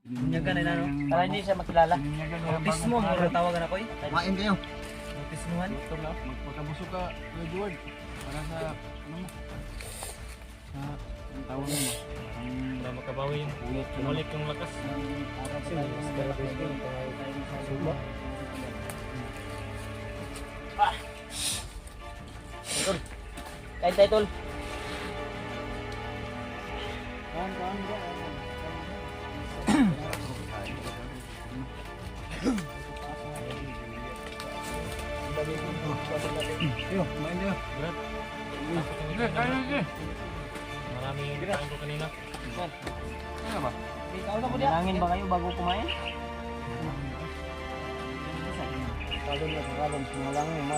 Bunyagan na no. Para hindi siya makilala. Autismo mo rin tawagan ako eh. Kumain kayo. Autismohan. Magpagkabusog ka, Kuya Jeward. Para sa, ano mo? Sa, ang tawag mo. Para makabawi yung bumalik yung lakas. Kain tayo tol. Ayo, kumain kayo. Maraming kain ko kanina. Ano ba? Nangin ba kayo bago kumain? Kalon na sa kalon. Sinalangin.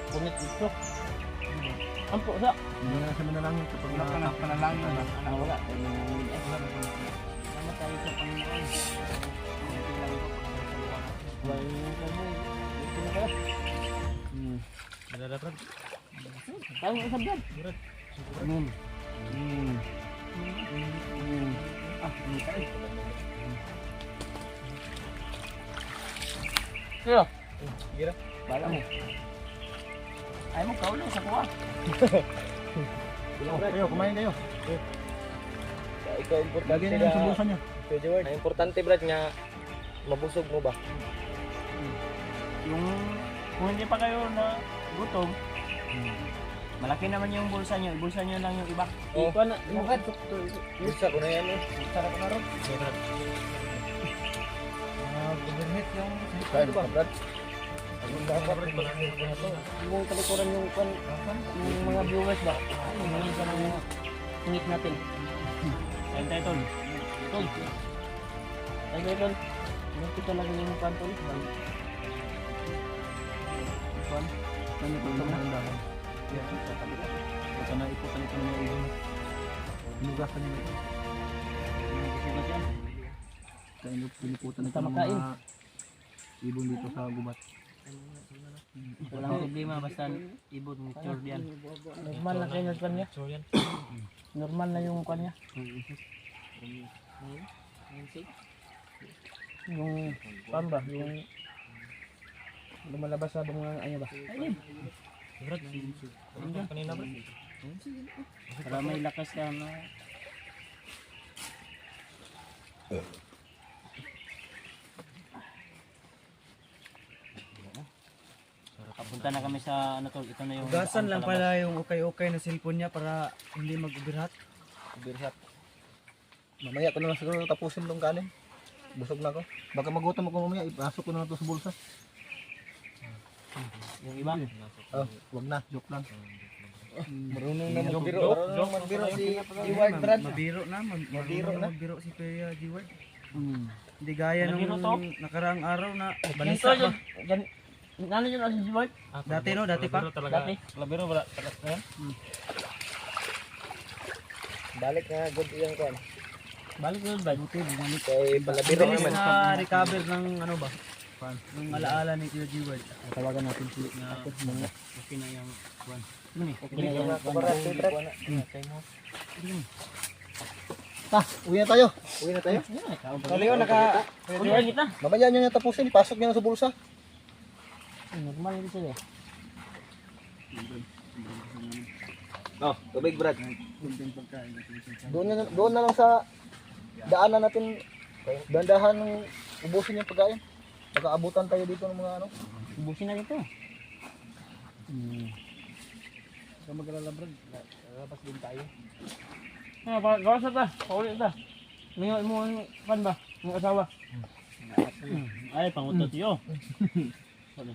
Punit dito. Ampo sa. Hindi na sa manalangin. Kapag nakapanalangin ba? Wala. Sama tayo sa Panginoon. Ada Brad. Tayo ng isang dyan. Ini tayo. Kaya? Gira. Bala mo. Ay mo, kaulo sa kuha. Kayo, kumain kayo. Ikaw importante Lagyan niyo yung subukan niyo. Kuya Jeward. Ang importante Brad nga mabusog mo ba? Yung kung hindi pa kayo na gutom, malaki naman yung bulsa nyo. Ibulsa nyo lang yung iba. Oh. Ikaw na, mukad. Bisa ko na yan eh. Sarap na rin. Brad. Gubernit yung Kain ba Brad? Ang dapat rin maraming ko na to. Yung talikuran yung mga viewers ba? Yung mga isa ng singit natin. Ayun tayo tol. Tol. Ayun tayo tol. Nagkita talaga yung pan tol. Pan. Ano po yung mandahan? Baka na iputan ito ng ibon. Inugasan nyo ito. Kaya piniputan ito ng mga ibon dito sa gubat. Walang problema basta ibon mature yan. Normal na kayo yung kwan niya. So yan. Normal na yung kwan niya. Yung pan ba? Yung lumalabas sa bunga ano ba? Ayun. Brad. Kanina Brad. Para may lakas ka na. Punta na kami sa ano tol, ito na yung Gasan lang pala yung okay-okay na cellphone niya para hindi mag-ubirhat. Birhat. Mamaya ko na lang siguro tapusin tong kanin. Busog na ako. Baka magutom ako mamaya, ipasok ko na ito sa bulsa. yung iba. Oh, wag na, joke lang. Marunong na Magbiro, marunong magbiro si Jeward Brad. Mabiro na, mabiro na. Mabiro si Kuya Jeward. Hmm. Hindi gaya Nabiro to? nung nakaraang araw na Ganito balisa yun. ba? Ano yun ang si Bart? Dati no, dati pa? Dati. Labiro wala talaga yan. Balik na good yung kuan. Balik yun ba? Kay palabiro Bilis naman. na recover ng ano ba? Ng alaala ni Kuya Jeward. Tawagan natin si Na okay na yung kwan. Okay Dito na na yung kaparat si Brad. Uwi na tayo. Uwi na tayo. Leo, naka... Kuya kita. Mamaya nyo na tapusin, ipasok nyo na sa bulsa. Normal yun sila. Oh, tubig Brad. Doon na lang sa daanan natin. Dandahan ng ubusin yung pagkain. Baka abutan tayo dito ng mga ano. Ubusin na dito. Sa magalala Brad. Lalabas din tayo. Gawas na ta. Paulit ta. Ngayon mo ang pan ba? Yung asawa. Ay, pangutot yun.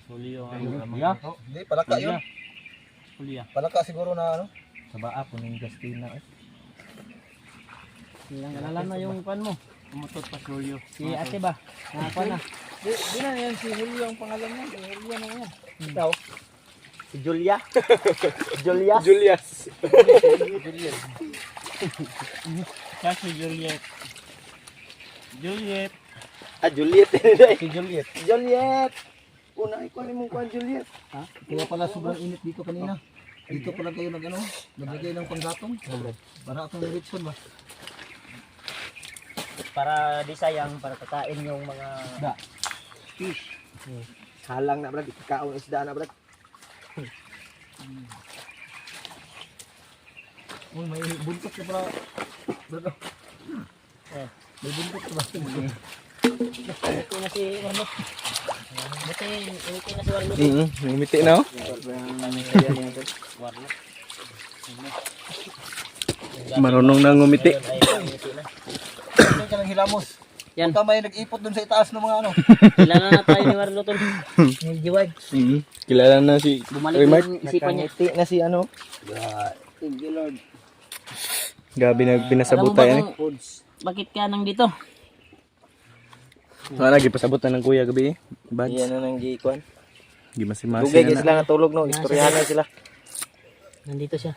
Solyo. Hindi, palaka yun. Solyo. Palaka siguro na ano. Sa baa po ng Justina eh. Yung alalan na yung pan mo. Umutot pa solyo. Si ate ba? Nakakuha na. Di na yan, si Julio ang pangalan niya. Si Julio na yan. Ikaw. Si Julia. Julia. Julius. Siya si Juliet. Juliet. Ah, Juliet. Si Juliet. Juliet. Una, ikaw mong kuhan Juliet. Ha? Kaya pala sobrang init dito kanina. Dito pala kayo nag-ano, naglagay ng panggatong. Para akong Richard ba? para di sayang, para kakain yung mga Fish. Halang na brad, ikaon isda na brad. Oh, may buntot na pala. Brad. May buntot na ba? Ito na si Warlo. Buti, ito na si Warlo. Ngumiti na oh. Warlo. Marunong na ngumiti. Ay, ngumiti na. Ano ka ng hilamos? Yan. Punta may nag-ipot dun sa itaas ng mga ano. Kilala na tayo ni Warlo tol. Ni Jiwag. Kilala na si Bumalik Remark. yung isipan niya. Nakangiti na si ano. Thank you Lord. Gabi na Alam mo pinasabuta ba yan. kung bakit ka nang dito? Wala lagi pasabutan ng kuya gabi eh. Bads. Iyan na nang gikuan. Di masimasi Dugay na. sila nga tulog no. Istoryahan na sila. Nandito siya.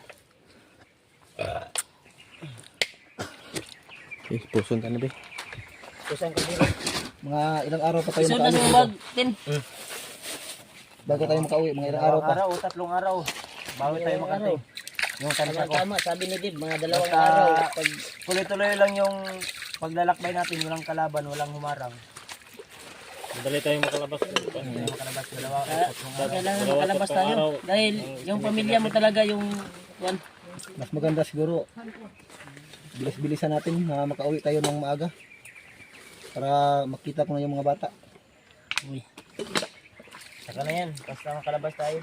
Eh, puson ka na be. Kusang ko dito. Mga ilang araw pa tayo Isunod na makauwi. sa bag, Tin. Bago tayo makauwi, mga ilang araw pa. Araw, 3 araw. Bago tayo makantay. Yung tansa ko. Tama, sabi ni Dib, mga 2 Basta araw. Pag tuloy-tuloy lang yung paglalakbay natin, walang kalaban, walang humarang. Madali tayong makalabas. Makalabas dalawa. kailangan makalabas tayo. Dahil yung pamilya mo talaga yung yan. Mas maganda siguro. Bilis-bilisan natin na makauwi tayo ng maaga. Para makita ko na yung mga bata. Uy. Saka na yan, basta makalabas tayo.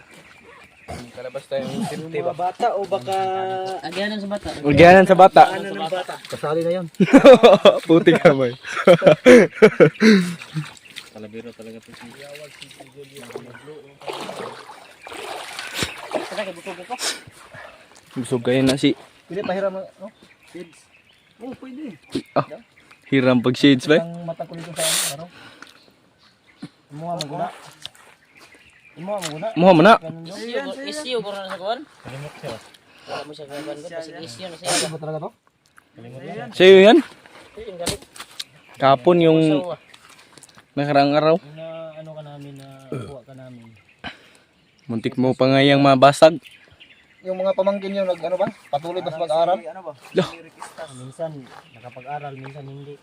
Kalabas tayo ng safety Mga bata o baka Agyanan sa bata. Ugyanan sa bata. ano ng bata. Kasali na yan. Puti ka man. Kalabiro talaga ito. Saka kay butugo ko. Busog kayo na si Pwede pahiram mo. No? Oh, pwede. Hiram pag shades ba? Ang mata ko dito sa ano. Imuha mo guna. Imuha mo guna. Muha mo na. Isyu ko na sa kuwan. Wala mo siya kuwan ko. Kasi isyu na siya. Ano ba talaga to? Sa'yo yan? Yung galit. Kapon yung Sawa. nakarang araw. Na ano ka namin, na kuha ka namin. Muntik mo pa nga yung mabasag. Yung mga pamangkin nyo, nag, ano ba? Patuloy ba sa pag-aaral? Ano ba? Lah. Minsan nakapag-aral, minsan hindi.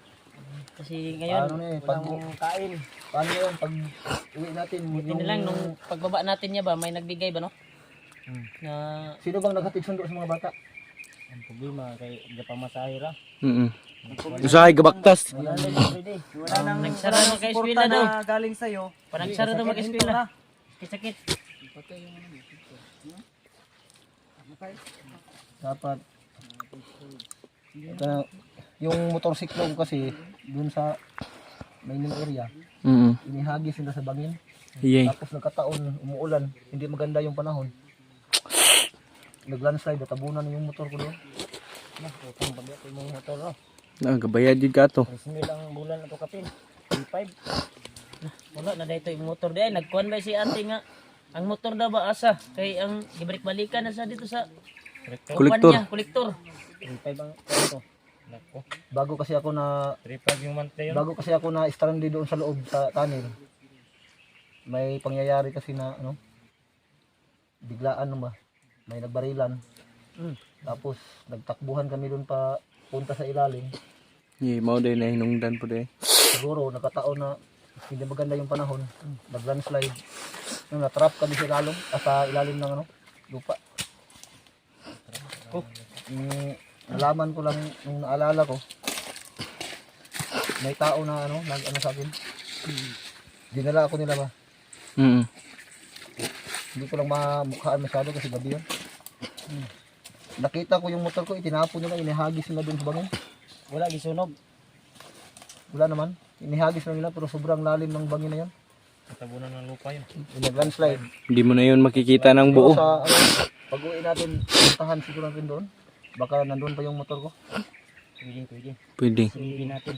Kasi ngayon, Ano na eh, pag, Walang kain. paano yun? Pag uwi natin, buti na lang nung pagbaba natin niya ba, may nagbigay ba no? Na sino bang naghatid sundo sa mga bata? Ang problema kay gapamasahe ra. Usahay gabaktas. Wala na everyday. Wala nang nagsara na kay eskwela daw. na galing sa'yo. Panagsara daw mag-eskwela. Sakit-sakit. Dapat yung motorsiklo ko kasi dun sa Maynila area, inihagis nila sa bangin. Yay. Tapos nagkataon, umuulan, hindi maganda yung panahon. Nag-landslide, tabunan yung motor ko doon. Utang bagay ko yung motor ro. Nagabayad yun ka to. 3,000 ang bulan na to kapin. 3,500. Wala na dito yung motor di ay nagkuan ba si ate nga ang motor daw ba asa kay ang gibalik-balikan na sa dito sa Kolektor. kolektor. 3,500 ang ano to. Nako. Bago kasi ako na 3-5 yung monthly yun. bago kasi ako na stranded doon sa loob sa tunnel. May pangyayari kasi na ano, biglaan ano ba? May nagbarilan. Tapos nagtakbuhan kami doon pa punta sa ilalim. Yay, mau din na hinungdan po din. Siguro nakataon na hindi maganda yung panahon. Nag-landslide. Nung na-trap kami sa ilalim, sa ilalim ng ano, lupa. Nalaman ko lang nung naalala ko. May tao na ano, nag-ano sa akin. Dinala ako nila ba? Hindi ko lang mamukhaan masyado kasi gabi yun. Nakita ko yung motor ko, itinapon nila, inihagis nila dun sa bangin. Wala gisunog. Wala naman. Inihagis na nila pero sobrang lalim ng bangin na yun. Tabunan ng lupa yun. Nag-landslide. Hindi mo na yun makikita ng Siguro buo. sa ano, pag-uwi natin, puntahan siguro natin doon. Baka nandun pa yung motor ko. Pwede. Pwede. Silipin natin.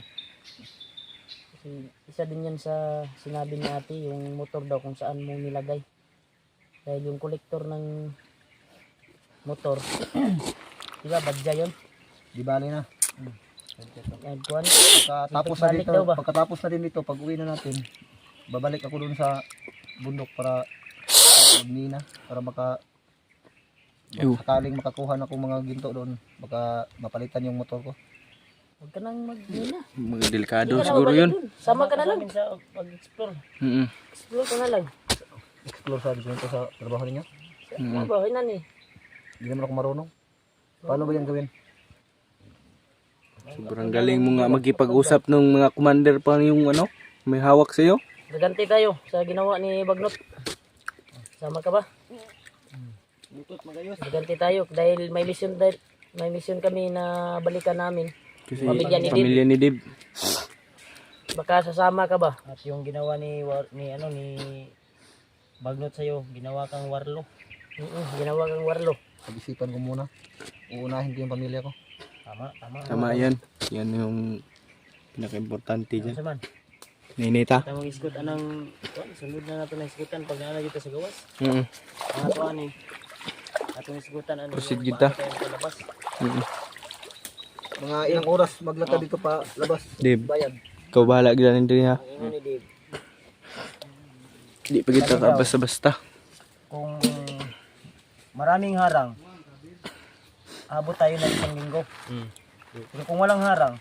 Kasi isa din yan sa sinabi ni ate yung motor daw kung saan mo nilagay. Dahil yung kolektor ng motor, di ba badya yun? Di bali na. Nagkuhan. Pagkatapos na Balik dito, daw ba? pagkatapos na din dito, pag-uwi na natin, babalik ako doon sa bundok para magmina, para Ew. sakaling makakuha na akong mga ginto doon, baka mapalitan yung motor ko. Huwag ka nang mag-muna. Mga delikado Hindi ka na siguro mabalik yun. dun. Sama ka na lang. Sa pag-explore. Explore ka na lang. Explore sa dito sa trabaho ninyo. Trabaho na ni. Hindi naman ako marunong. Paano ba yan gawin? Sobrang galing mo nga magkipag-usap ng mga commander pa yung ano, may hawak sa'yo. Gaganti tayo sa ginawa ni Bagnot. Sama ka ba? Gaganti tayo dahil may mission kami na balikan namin. Kasi Pamilya ni Dib. pamilya ni Dib. Baka sasama ka ba? At yung ginawa ni Bagnot sa'yo, ginawa kang warlo. Ginawa kang warlo. Pag-isipan ko muna. Uunahin ko yung pamilya ko. Tama. Tama yan. Yan yung pinaka-importante dyan. Saman, Ninita. tamang iskutan ng sunod na nato na iskutan pag naala dito sa gawas. Mm. Ang ato ani. Atong iskutan ano. Proceed yung kita. bago tayo palabas. Mga ilang oras maglakad dito pa labas. Dib, Bayad. ikaw bahala gila din ha. Ang ingon ni Dave, Di pa kita ka basta-basta. kung maraming harang, abot tayo ng 1 linggo. Pero kung walang harang,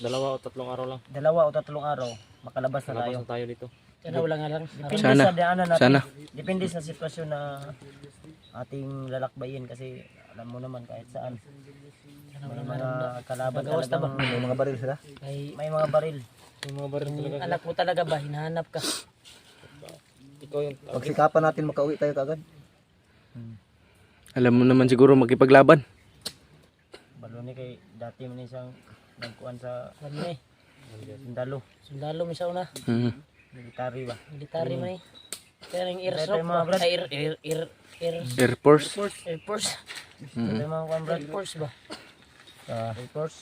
2 o 3 araw lang. 2 o 3 araw, makalabas na tayo. Tayo dito. Sana wala nga lang. Depende Sana. sa daanan natin. Sana. Depende sa sitwasyon na ating lalakbayin kasi alam mo naman kahit saan. May mga kalaban Magawas na ba? talagang May mga baril sila. may mga baril. Yung mga baril talaga. Anak mo talaga ba? Hinahanap ka. Ikaw yung Pagsikapan natin makauwi tayo kagad. Alam mo naman siguro magkipaglaban. Balo ni kay dati man isang nagkuan sa kanina sundalo. Sundalo mo siya una. Military ba? Military man eh. Pero yung Ito airsoft yung mga ba? brad. Ay, Air Force. Air Force. Ito yung mga kuan brad. Air Force ba? Air Force.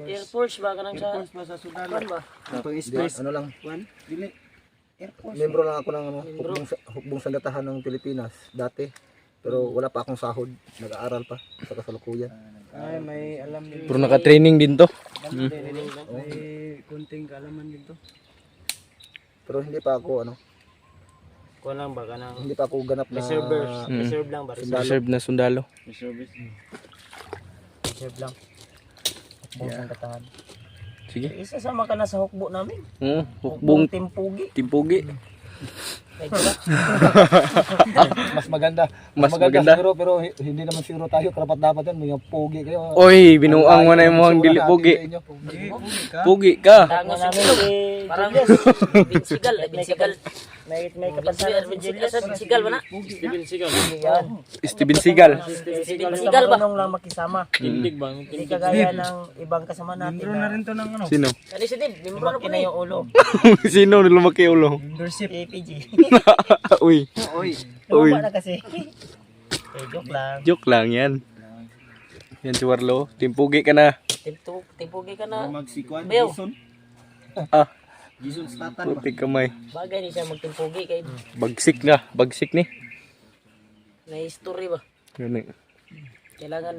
Air Force ba? Kanang sa... ba sa sundalo? Kuan ba? Ano lang. Membro lang ako ng hukbong sangatahan ng Pilipinas dati. Pero wala pa akong sahod. Nag-aaral pa sa kasalukuyan. Ay, may alam din. Puro naka-training din to. May kunting kaalaman din to. Pero hindi pa ako Kuan lang ba kanang hindi pa ako ganap na reserve lang ba? Reserve na sundalo. Reserve lang. Hukbong sangkatahan. Sige. Isasama ka na sa hukbo namin. Hukbong Timpugi. timpugi. Ay, diba? mas maganda. Mas maganda. siguro, pero hindi naman siguro tayo karapat dapat yan. May pogi kayo. Oy, binuang mo na yung mga dili pugi. Pugi ka. Tango si namin Silog. si Parang Binsigal. Binsigal. may kapansanan si Julius. Binsigal ba na? Steven Seagal. Yan. Steven Seagal. Binsigal ba? Marunong lang makisama. Tindig ba? Hindi kagaya ng ibang kasama natin na to ng ano. Sino? Kani si Dib. Membro na lumaki po na na yung ulo. Sino lumaki ulo? Membership APG. Uy. Tumaba na kasi. Joke lang. Joke lang yan. Yan si Warlo. Timpugi ka na. Timpugi ka na. Magsikwan. Bayaw. Ah, Jason Statan. putik kamay. Bagay ni siya magtimpugi kay Bagsik na. Bagsik ni. na history ba? Gani. Kailangan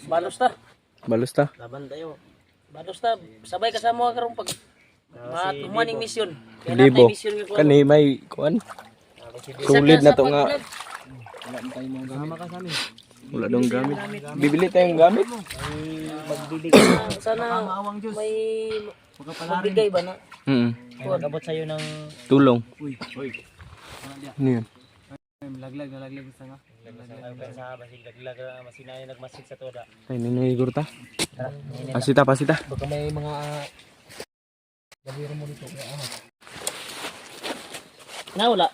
balos ta. Balos ta. Laban tayo. Balos ta. Sabay kasama ka karong pag maning mission. Kaya Libo. natay mission ko. Kani may kuan. Solid na to nga. Sama ka sa amin. Wala dong gamit. Bibili tayong gamit. Sana may magbigay ba na? Magabot sa'yo ng Tulong. Uy. Ano yun? Laglag sa nga. sa basig laglag masinayan nagmasig sa toda. Ay, niniguro ta. Pasita, pasita. Baka may mga gabiro mo dito. Nawala.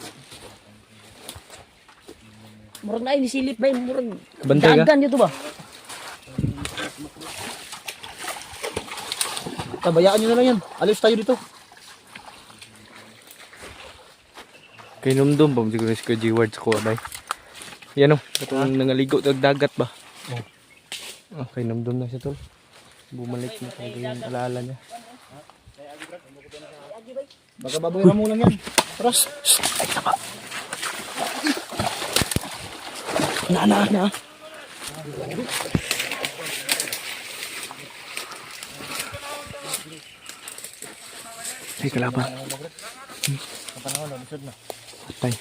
Murag na ay nisilip ba yung murag Bantay ka? dagan dito ba? Tabayaan nyo na lang yan. Alis tayo dito. Kay numdum ba? Siguro si G-Word sa kuha day. Yan o. Katong nangaligo sa dagat ba? Oh. Kay numdum na siya tol. Bumalik na talaga yung alaala niya. Baka babuyan mo lang yan. Na. Ay, kalaban. Patay.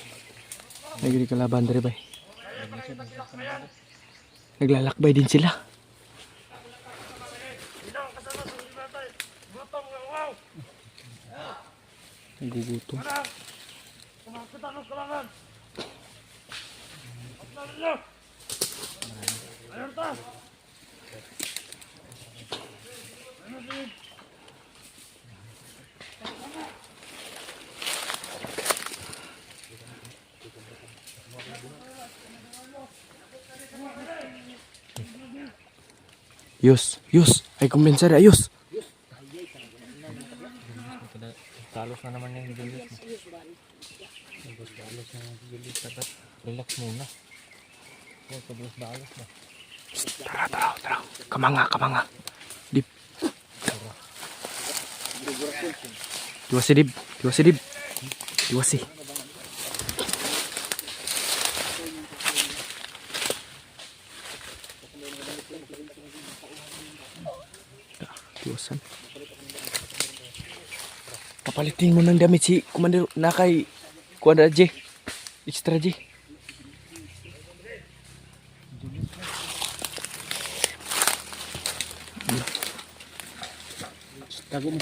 Ay, gini kalaban dari bay. Naglalakbay din sila. Nagugutom. Yus, ay kumbensar, ayos. Talos na naman yung Julius. Talos na yung Julius. Dapat relax muna. Talos na. Tara. Kamanga. Dip. Diwasi, Dip. Diwasi. Diwasan. Papalitin mo ng damit si Commander na kay Kuadra J. Extra J. Tago mo.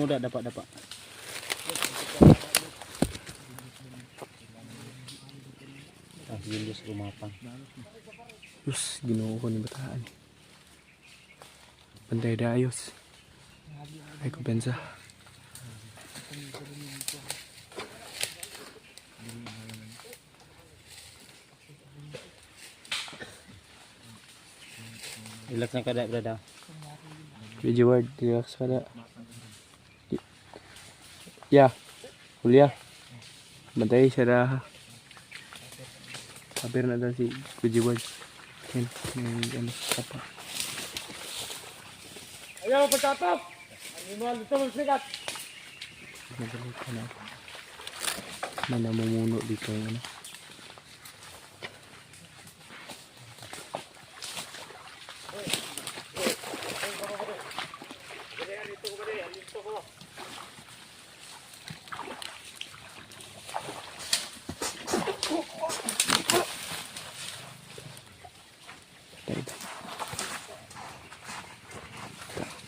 Dapa. Julius lumapang. Yus, ginoo ko ni bataan. Pantay da ayos. Ay kumpensa. Relax na kada, brada. Video word, relax ka na. Ya, Julia. Bantay siya na. Kapir na daw si video word. Yan, ano, kapa. Ayaw, pagkatap! Ang inuan dito ng sikat! Nabalik ka na. May namumuno dito yung ano.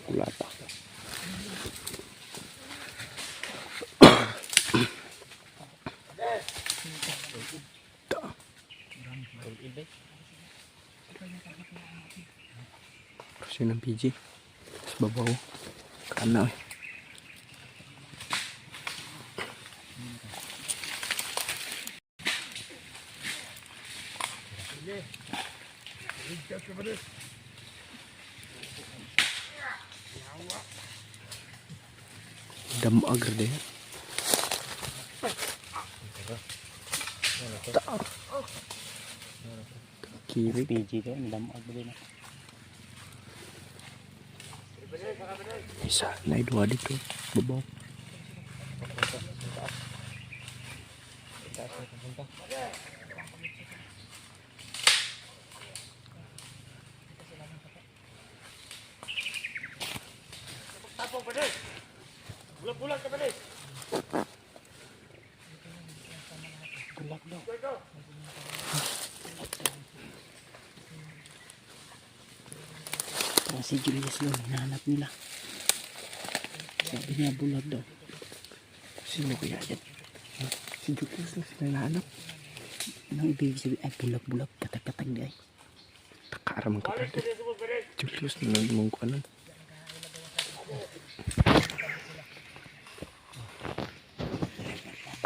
Kulata. Kasi ng PG. Tapos babaw. Kana eh. Damag deh. Kiri. PG to, damag din. Isa, na dua dito. Babaw. Bulat ka ba rin? Si Julius lang, hinahanap nila. Sabi niya bulag daw. Sino kaya yan? Si Julius na sila nahanap. Anong ibig sabihin? Ay, bulag-bulag, katag-katag di ay. Takaaram ka pa. Julius na nagmong ko anan.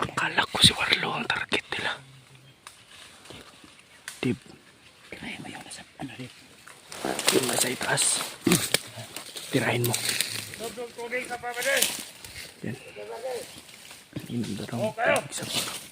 Akala ko si Warlo ang target nila. Dip. Kaya mo yun nasa, ano rin. Yung nasa itaas. Tirahin mo. Sobrang tubig ka pa ba rin? Yan. Indarang isa pa.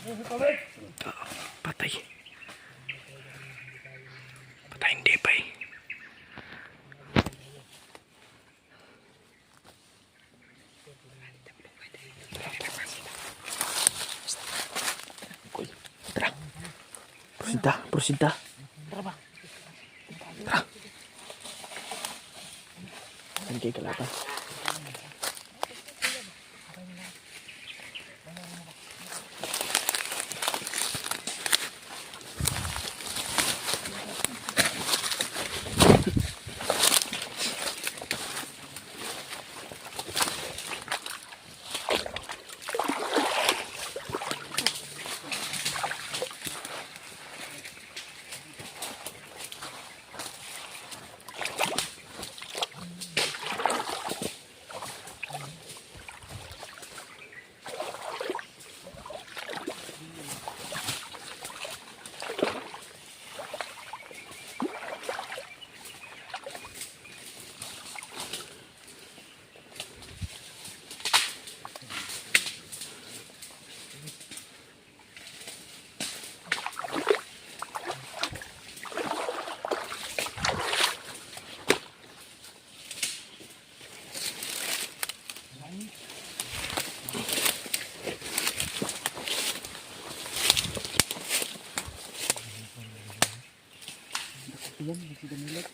Patay. Patay hindi pa eh. Tara. Prosida, prosida. Tara. Saan kayo kalata? Yan, hindi damilit.